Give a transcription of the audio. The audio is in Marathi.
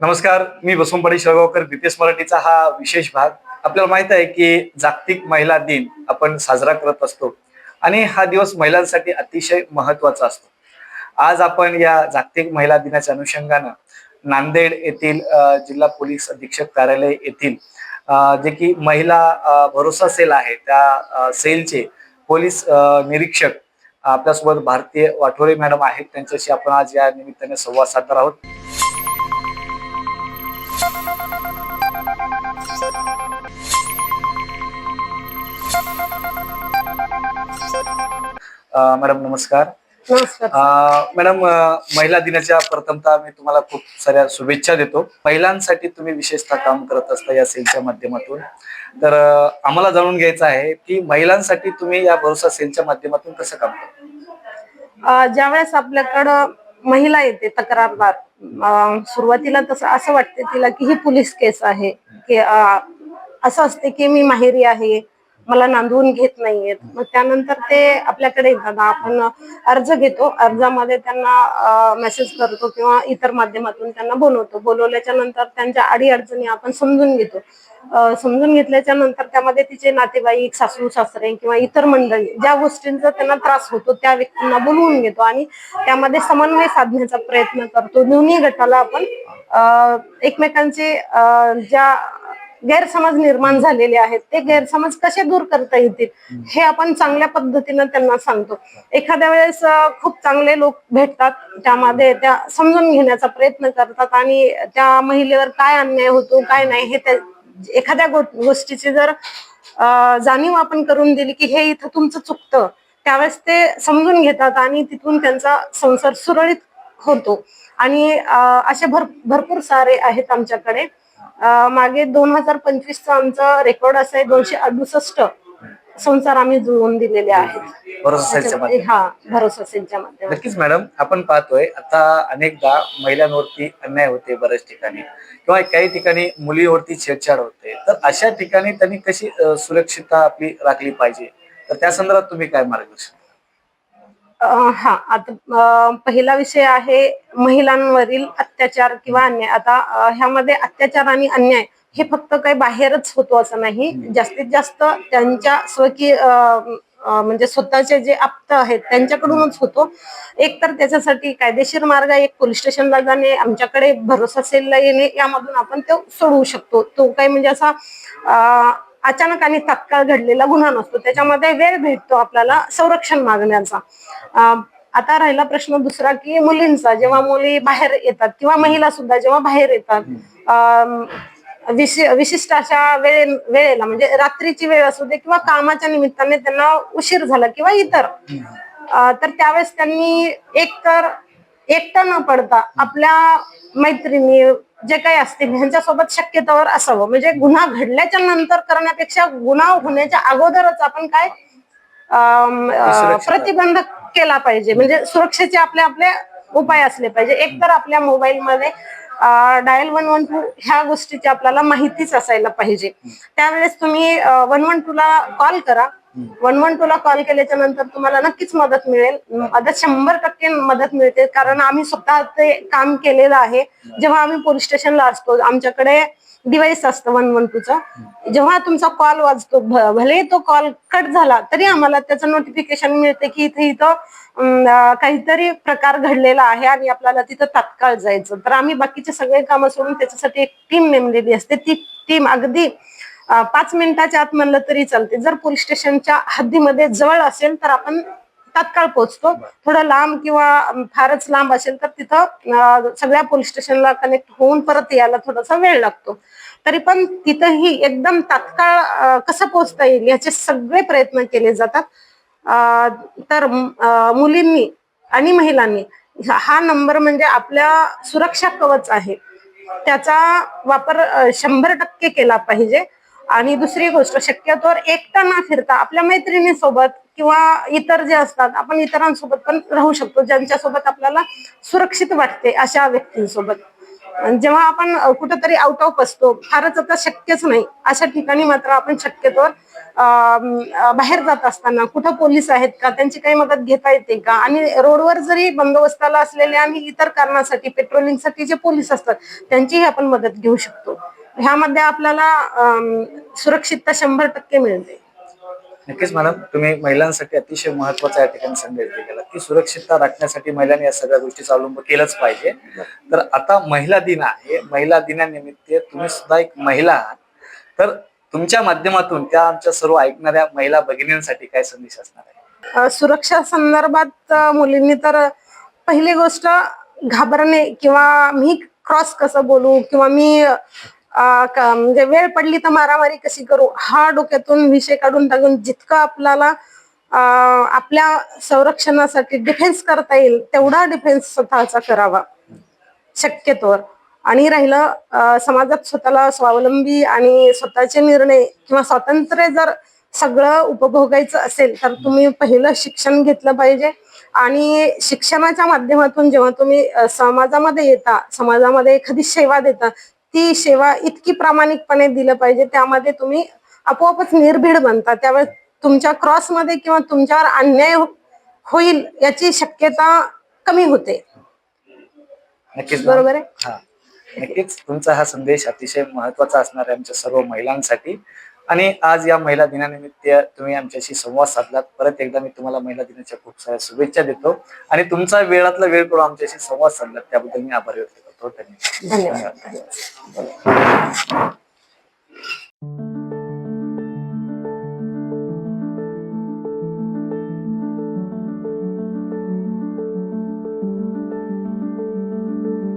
नमस्कार, मी बसवंत शेळगावकर. बीपीएस मराठीचा हा विशेष भाग. आपल्याला माहित आहे की जागतिक महिला दिन आपण साजरा करत असतो आणि हा दिवस महिलांसाठी अतिशय महत्त्वाचा असतो. आज आपण या जागतिक महिला दिनाच्या अनुषंगानं नांदेड येथील जिल्हा पोलीस अधीक्षक कार्यालय येथील जे की महिला भरोसा सेल आहे त्या सेलचे पोलीस निरीक्षक आपल्यासोबत भारतीय वाठोरे मॅडम आहेत. त्यांच्याशी आपण आज या निमित्ताने संवाद साधणार आहोत. मॅडम नमस्कार. नमस्कार. मॅडम, महिला दिनाच्या प्रथमतः मी तुम्हाला खूप साऱ्या शुभेच्छा देतो. महिलांसाठी तुम्ही विशेषतः काम करत असता या सेलच्या माध्यमातून. तर आम्हाला जाणून घ्यायचं आहे की महिलांसाठी तुम्ही या भरोसा सेलच्या माध्यमातून कसं काम करता. ज्यावेळेस आपल्याकडं महिला येते तक्रारदार, सुरुवातीला तसं असं वाटते तिला की ही पोलीस केस आहे, की असं असते की मी माहेरी आहे, मला नांदवून घेत नाहीयेत. मग त्यानंतर ते आपल्याकडे येतात, आपण अर्ज घेतो, अर्जामध्ये त्यांना मेसेज करतो किंवा इतर माध्यमातून त्यांना बोलवतो. बोलवल्याच्या नंतर त्यांच्या अडीअडचणी आपण समजून घेतो. समजून घेतल्याच्या नंतर त्यामध्ये तिचे नातेवाईक, सासू सासरे किंवा इतर मंडळी ज्या गोष्टींचा त्यांना त्रास होतो त्या व्यक्तींना बोलवून घेतो आणि त्यामध्ये समन्वय साधण्याचा प्रयत्न करतो. दोन्ही गटाला आपण एकमेकांचे ज्या गैरसमज निर्माण झालेले आहेत ते गैरसमज कसे दूर करता येतील हे आपण चांगल्या पद्धतीनं त्यांना सांगतो. एखाद्या वेळेस खूप चांगले लोक भेटतात, त्यामध्ये त्या समजून घेण्याचा प्रयत्न करतात आणि त्या महिलेवर काय अन्याय होतो काय नाही हे एखाद्या गोष्टीची जर जाणीव आपण करून दिली की हे इथं तुमचं चुकतं, त्यावेळेस ते समजून घेतात आणि तिथून त्यांचा संसार सुरळीत होतो. आणि असे भरपूर सारे आहेत आमच्याकडे. मागे 2025चा आमचा रेकॉर्ड असा आहे, 268 संसार आम्ही जुळवून दिलेले आहेत भरोसा सेलच्या भरोसा सेलच्या माध्यमातून. नक्कीच मॅडम, आपण पाहतोय आता अनेकदा महिलांवरती अन्याय होते बऱ्याच ठिकाणी, किंवा काही ठिकाणी मुलीवरती छेडछाड होते. तर अशा ठिकाणी त्यांनी कशी सुरक्षितता आपली राखली पाहिजे, तर त्या संदर्भात तुम्ही काय मार्गदर्शन. आता पहिला विषय आहे महिलांवरील अत्याचार किंवा अन्याय. आता ह्यामध्ये अत्याचार आणि अन्याय हे फक्त काही बाहेरच होतो असं नाही, जास्तीत जास्त त्यांच्या स्वकीय म्हणजे स्वतःचे जे आप्त आहेत त्यांच्याकडूनच होतो. एक तर त्याच्यासाठी कायदेशीर मार्ग, एक पोलीस स्टेशनला जाणे, आमच्याकडे भरोसा सेलला येणे, यामधून आपण तो सोडवू शकतो. तो काही म्हणजे असा अचानक आणि तात्काळ घडलेला गुन्हा नसतो, त्याच्यामध्ये वेळ भेटतो आपल्याला संरक्षण मागण्याचा. आता राहिला प्रश्न दुसरा की मुलींचा, जेव्हा मुली बाहेर येतात किंवा महिला सुद्धा जेव्हा बाहेर येतात विशिष्ट अशा वेळेला, म्हणजे रात्रीची वेळ असू दे किंवा कामाच्या निमित्ताने त्यांना उशीर झाला किंवा इतर, तर त्यावेळेस त्यांनी एकटं न पडता आपल्या मैत्रिणी जे काही असतील ह्यांच्यासोबत शक्यतोवर असावं. म्हणजे गुन्हा घडल्याच्या नंतर करण्यापेक्षा गुन्हा होण्याच्या अगोदरच आपण काय प्रतिबंध केला पाहिजे, म्हणजे सुरक्षेचे आपले उपाय असले पाहिजे. एक तर आपल्या मोबाईलमध्ये डायल 112 ह्या गोष्टीची आपल्याला माहितीच असायला पाहिजे. त्यावेळेस तुम्ही 112 ला कॉल करा. 112 ला कॉल केल्याच्या नंतर तुम्हाला नक्कीच मदत मिळेल. मदत 100% मदत मिळते, कारण आम्ही स्वतः ते काम केलेलं आहे. जेव्हा आम्ही पोलीस स्टेशनला असतो आमच्याकडे डिव्हाइस असतं 112चं. जेव्हा तुमचा कॉल वाजतो, भले तो कॉल कट झाला तरी आम्हाला त्याचं नोटिफिकेशन मिळते की इथं काहीतरी प्रकार घडलेला आहे आणि आपल्याला तिथं तात्काळ जायचं. तर आम्ही बाकीचे सगळे कामं सोडून त्याच्यासाठी एक टीम नेमलेली असते. ती टीम अगदी 5 मिनिटाच्या आत म्हणलं तरी चालते. जर पोलीस स्टेशनच्या हद्दीमध्ये जवळ असेल तर आपण तात्काळ पोहोचतो. थोडं लांब किंवा फारच लांब असेल तर तिथं सगळ्या पोलीस स्टेशनला कनेक्ट होऊन परत यायला थोडासा वेळ लागतो. तरी पण तिथंही एकदम तात्काळ कसं पोहोचता येईल याचे सगळे प्रयत्न केले जातात. तर मुलींनी आणि महिलांनी हा नंबर म्हणजे आपल्या सुरक्षा कवच आहे, त्याचा वापर 100% केला पाहिजे. आणि दुसरी गोष्ट, शक्यतोवर एकटा न फिरता आपल्या मैत्रिणीसोबत किंवा इतर जे असतात, आपण इतरांसोबत पण राहू शकतो ज्यांच्यासोबत आपल्याला सुरक्षित वाटते. अशा व्यक्तींसोबत जेव्हा आपण कुठंतरी आउट ऑफ असतो, फारच आता शक्यच नाही, अशा ठिकाणी मात्र आपण शक्यतोवर बाहेर जात असताना कुठं पोलीस आहेत का, त्यांची काही मदत घेता येते का, आणि रोडवर जरी बंदोबस्ताला असलेले आणि इतर कारणासाठी पेट्रोलिंगसाठी जे पोलीस असतात त्यांचीही आपण मदत घेऊ शकतो. ह्यामध्ये आपल्याला सुरक्षितता 100% मिळते. नक्कीच मॅडम, तुम्ही महिलांसाठी अतिशय महत्वाचा या ठिकाणी संदेश दिलेला की सुरक्षितता राखण्यासाठी महिलांनी या सगळ्या गोष्टीचा अवलंब केलाच पाहिजे. तर आता महिला दिन आहे, महिला दिनानिमित्त तुम्ही सुद्धा एक महिला आहात, तर तुमच्या माध्यमातून त्या आमच्या सर्व ऐकणाऱ्या महिला भगिनींसाठी काय संदेश असणार आहे? सुरक्षा संदर्भात मुलींनी तर पहिली गोष्ट घाबरणे किंवा मी क्रॉस कसं बोलू किंवा मी म्हणजे वेळ पडली तर मारामारी कशी करू, हा डोक्यातून विषय काढून टाकून जितकं आपल्याला आपल्या संरक्षणासाठी डिफेन्स करता येईल तेवढा डिफेन्स स्वतःचा करावा शक्यतोवर. आणि राहिलं समाजात स्वतःला स्वावलंबी आणि स्वतःचे निर्णय किंवा स्वातंत्र्य जर सगळं उपभोगायचं असेल तर तुम्ही पहिलं शिक्षण घेतलं पाहिजे. आणि शिक्षणाच्या माध्यमातून जेव्हा तुम्ही समाजामध्ये येता, समाजामध्ये एखादी सेवा देता, ती सेवा इतकी प्रामाणिकपणे दिलं पाहिजे, त्यामध्ये तुम्ही आपोआपच निर्भीड बनता. त्यावेळेस तुमच्या क्रॉसमध्ये किंवा तुमच्यावर अन्याय होईल याची शक्यता कमी होते. नक्कीच बरोबर आहे. हा, नक्कीच तुमचा हा संदेश अतिशय महत्वाचा असणार आहे आमच्या सर्व महिलांसाठी. आणि आज या महिला दिनानिमित्त तुम्ही आमच्याशी संवाद साधलात. परत एकदा मी तुम्हाला महिला दिनाच्या खूप साऱ्या शुभेच्छा देतो आणि तुमचा वेळातला वेळ करून आमच्याशी संवाद साधलात त्याबद्दल मी आभार व्यक्त करतो. धन्यवाद. धन्यवाद.